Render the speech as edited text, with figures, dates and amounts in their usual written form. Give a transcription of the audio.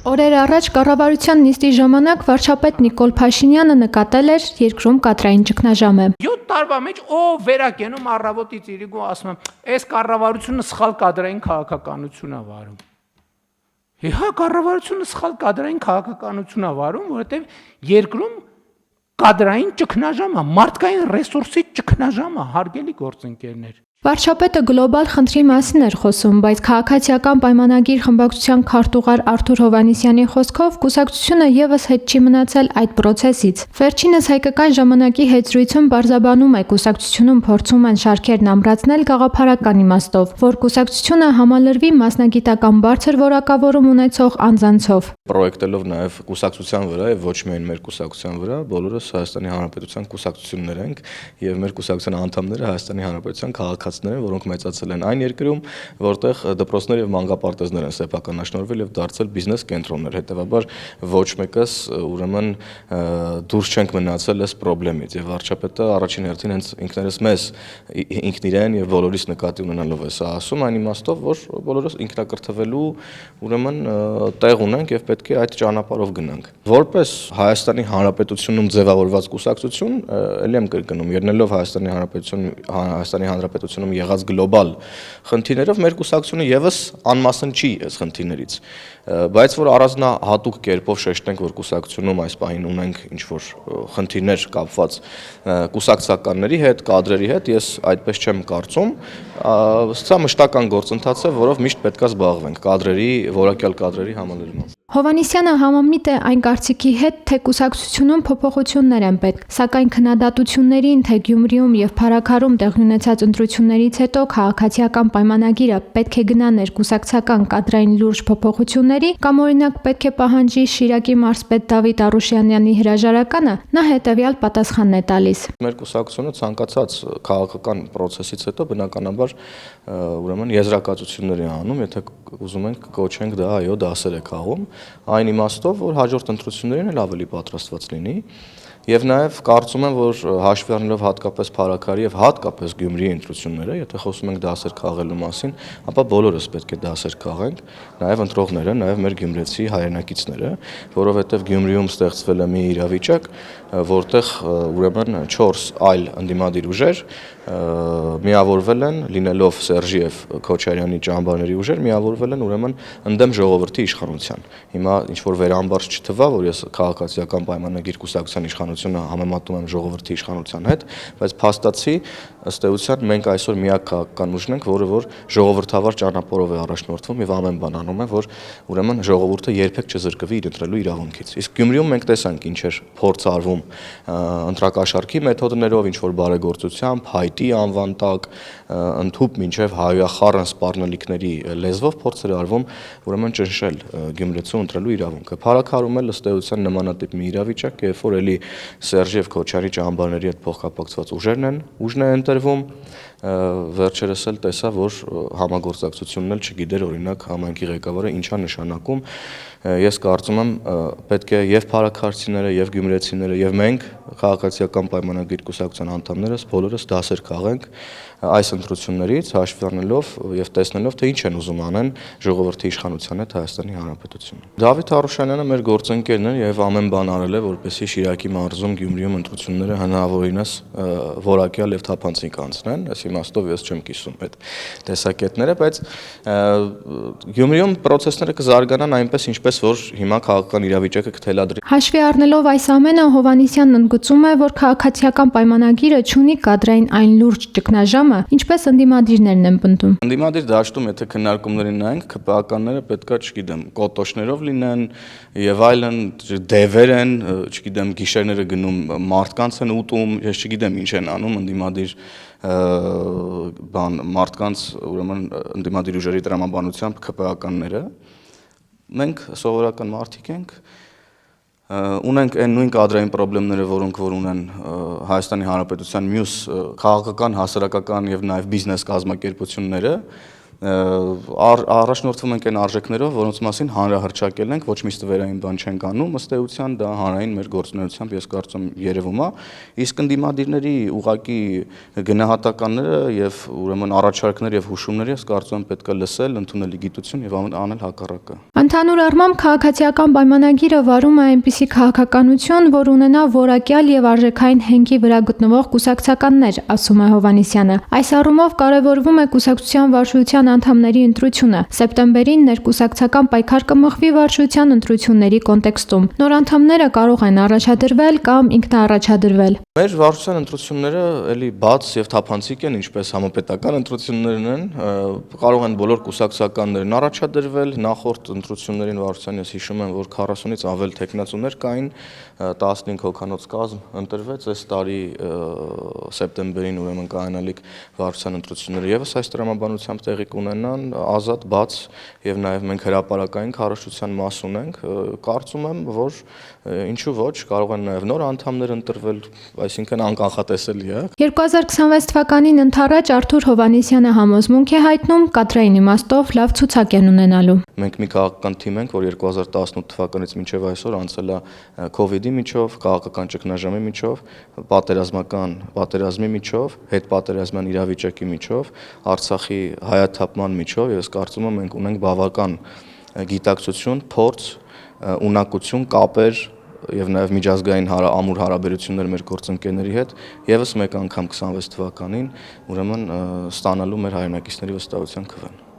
Օրեր առաջ կառավարության նիստի ժամանակ վարչապետ Նիկոլ Փաշինյանը նկատել էր երկրում կադրային ճգնաժամը։ 7 տարվա մեջ ով վերակենում առավոտից իրիկ ու ասում եմ, այս կառավարությունը սխալ կադրային քաղաքականություն է վարում։ Հա, կառավարությունը սխալ կադրային քաղաքականություն է վարում, որովհետև երկրում կադրային ճգնաժամ է, մարդկային ռեսուրսի ճգնաժամ է, հարգելի գործընկերներ։ Վարչապետը գլոբալ խնդրի մասին էր խոսում, բայց քաղաքացիական պայմանագիր խմբակցության քարտուղար Արթուր Հովհաննիսյանի խոսքով կուսակցությունը եւս հետ չի մնացել այդ process-ից։ Վերջինս հայկական ժամանակի հետ զրույցում բարձաբանում է, կուսակցությունում փորձում են շարքերն ամրացնել գաղափարական իմաստով, որ կուսակցությունը համալրվի մասնագիտական բարձր որակավորում ունեցող անձանցով։ Պրոյեկտելով նաև կուսակցության վրա եւ ոչ միայն մեր կուսակցության վրա, բոլորս Հայաստանի Հանրապետության կուսակցություններ ենք եւ մեր կուսակցության անդամները Հայաստանի Հանրապետության քաղաքացիներ են, որոնք մեծացել են այն երկրում, որտեղ դպրոցներ եւ մանկապարտեզներ են սեփականաշնորհվել եւ դարձել բիզնես կենտրոններ։ Հետեւաբար ոչ մեկս ուրեմն դուրս չենք մնացել այս խնդրից եւ վարչապետը առաջին հերթին հենց ինքներս մեզ ինքն իրեն եւ բոլորիս նկատի ունենալով է սա ասում, այն իմաստով, որ բոլորս ինքնակրթվելու ուրեմն տեղ ունենք եւ պետք է այդ ճանապարհով գնանք։ Որպես Հայաստանի Հանրապետությունում ձևավորված կուսակցություն, ելի եմ կրկնում, ելնելով Հայաստանի Հանրապետությունում եղած գլոբալ խնդիրներով մեր կուսակցությունը եւս անմասն չի այս խնդիրներից, բայց որ առանձնահատուկ կերպով շեշտենք, որ կուսակցությունում այս պահին ունենք ինչ որ խնդիրներ կապված կուսակցականների հետ, կադրերի հետ, ես այդպես չեմ կարծում, սա մշտական գործընթաց է, որով միշտ պետքա զբաղվենք որակյալ կադրերի համալրմամբ։ Հովհաննիսյանը համամիտ է այն կարծիքի հետ, թե կուսակցությունում փոփոխություններ են պետք, սակայն քննադատություններին, թե Գյումրիում եւ Փարաքարում տեղի ունեցած ընտրություններից հետո քաղաքացիական պայմանագիրը պետք է գնա ներկուսակցական կադրային լուրջ փոփոխությունների, կամ օրինակ պետք է պահանջի Շիրակի մարզպետ Դավիթ Արուշյանյանի հրաժարականը, նա հետեւյալ պատասխանն է տալիս։ Մեր կուսակցությունը ցանկացած քաղաքական process-ից հետո բնականաբար ուրեմն եզրակացություններ է անում, եթե ուզում ենք կոչենք դա այո դասեր է քաղում, այն իմաստով, որ հաջորդ ընտրություններին էլ ավելի պատրաստված լինի, եւ նաեւ կարծում եմ, որ հաշվի առնելով հատկապես Փարաքարի եւ հատկապես Գյումրիի ընտրությունները, եթե խոսում ենք դասեր քաղելու մասին, ապա բոլորս պետք է դասեր քաղենք, նաեւ ընտրողները, նաեւ մեր գյումրեցի հայրենակիցները, որովհետեւ Գյումրիում ստեղծվել է մի իրավիճակ, որտեղ ուրեմն 4 այլ ընդդիմադիր ուժեր միավորվել են, լինելով Սերժի եւ Քոչարյանի ճամբարների ուժեր, միավորվել են ուրեմն ընդդեմ ժողովրդի իշխանության։ Հիմա ինչ որ վերամբարձ չթվա, որ ես քաղաքացիական պայմանագիր կուսակցության իշխանությունը համեմատում եմ ժողովրդի իշխանության հետ, բայց փաստացի ըստ էության մենք այսօր միակ քաղաքական ուժն ենք, որը որ ժողովրդավար ճանապարհով է առաջնորդվում եւ ամեն բան անում է, որ ուրեմն ժողովուրդը երբեք չզրկվի իր ընտրելու իրավունքից։ Իսկ Գյումրիում մենք տեսանք ինչ էր փորձ արվում ընտրակաշառքի մեթոդներով, ինչ որ բարեգործությամբ, հայտի անվան տակ, ընդհուպ մինչև հայախառն սպառնալիքների լեզվով փորձ էր արվում ուրեմն ճնշել գյումրեցու ընտրելու իրավունքը։ Փարաքարում էլ ըստ էության նմանատիպ մի իրավիճակ, երբ որ էլի Սերժի եւ Քոչարի ճամբարների հետ փոխկապակցված ուժն է ընտրվում, վերջերս էլ տեսա, որ համագործակցությունն էլ չգիտեր օրինակ համայնքի ղեկավարը ինչա նշանակում։ Ես կարծում եմ պետք է եւ փարաքարցիները եւ գյումրեցիները եւ մենք քաղաքացիական պայմանագիր կուսակցության անդամներս բոլորս դասեր քաղենք այս ընտրություններից հաշվի առնելով եւ տեսնելով թե ինչ են ուզում անեն ժողովրդի իշխանության հետ Հայաստանի Հանրապետությունը։ Դավիթ Արուշյանյանը մեր գործընկերն է եւ ամեն բան արել է, որպեսզի Շիրակի մարզում Գյումրիում ընտրությունները հնարավորինս որակյալ եւ թափանցիկ անցնեն։ Այս իմաստով ես չեմ կիսում այդ տեսակետները, բայց Գյումրիում process-ները կզարգանան այնպես ինչպես որ հիմա քաղաքական իրավիճակը կթելադրի։ Հաշվի առնելով այս ամենը, Հովհաննիսյանն ընդգծում է, որ քաղաքացիական պայմանագիրը չունի կադրային այն լուրջ ճգնաժամը, ինչպես ընդդիմադիրներն են պնդում։ Ընդդիմադիր դաշտում եթե քննարկումներին նայենք, ԿՊԱ-ականները պետքա, չգիտեմ, կոտոշներով լինեն եւ այլն, դևեր են, չգիտեմ, գիշերները գնում մարդկանց են ուտում, ես չգիտեմ ինչ են անում ընդդիմադիր մարդկանց, ուրեմն ընդդիմադիր ուժերի տրամաբանությամբ ԿՊԱ-ականները։ Մենք սովորական մարդիկ ենք, ունենք այն նույն կադրային խնդիրները, որոնք որ ունեն Հայաստանի Հանրապետության մյուս քաղաքական, հասարակական եւ նաեւ բիզնես կազմակերպությունները, առաջնորդվում ենք այն արժեքներով, որոնց մասին հանրահռչակել ենք, ոչ մի ստվերային բան չենք անում, ըստ էության դա հանրային մեր գործունեությամբ ես կարծում երևում է, իսկ ընդդիմադիրների ուղակի գնահատականները եւ ուրեմն առաջարկներ եւ հուշումներ ես կարծում եմ պետք է լսել, ընդունել գիտություն եւ անել հակառակը։ Ընդհանուր առմամբ քաղաքացիական պայմանագիրը վարում է այնպիսի քաղաքականություն, որ ունենա որակյալ եւ արժեքային հենքի վրա գտնվող կուսակցականներ, ասում է Հովհաննիսյանը։ Այս առումով կարևորվում է կուսակցության վարչության անդամների ընտրությունը։ Սեպտեմբերին ներկուսակցական պայքար կմղվի վարչության ընտրությունների կոնտեքստում։ Նոր անդամները կարող են առաջադրվել կամ ինքնաառաջադրվել։ Մեր վարչության ընտրությունները էլի բաց եւ թափանցիկ են, ինչպես համապետական ընտրություններն են, կարող են բոլոր կուսակցականներն առաջադրվել, նախորդ ընտրություններին վարչության ես հիշում եմ, որ 40-ից ավել տեխնացուներ կային, 15 հոգանոց կազմ ընտրվեց այս տարի սեպտեմբերին ուրեմն կայանալիք վարչության ընտրությունները եւս այս տրամաբանությամբ տեղի կունենան, ազատ, բաց եւ նաեւ մենք հրապարակային քարոզչության մաս ունենք, կարծում եմ, որ ինչու ոչ, կարող են նաեւ նոր անդամներ ընտրվել, այսինքն անկանխատեսելի է։ 2026 թվականին ընդառաջ Արթուր Հովհաննիսյանը համոզմունք է հայտնում կադրային իմաստով լավ ցուցակ են ունենալու։ Մենք մի քաղաքական թիմ ենք, որ 2018 թվականից մինչև այսօր անցել է COVID-ի միջով, քաղաքական ճգնաժամի միջով, պատերազմի միջով, հետպատերազմյան իրավիճակի միջով, Արցախի հայաթափման միջով, ես կարծում եմ մենք ունենք բավական գիտակցություն, փորձ, ունակություն, կապեր եւ նաեւ միջազգային ամուր հարաբերություններ մեր գործընկերների հետ եւս մեկ անգամ 26 թվականին ուրեմն ստանալու մեր հայրենակիցների վստահության քվեն։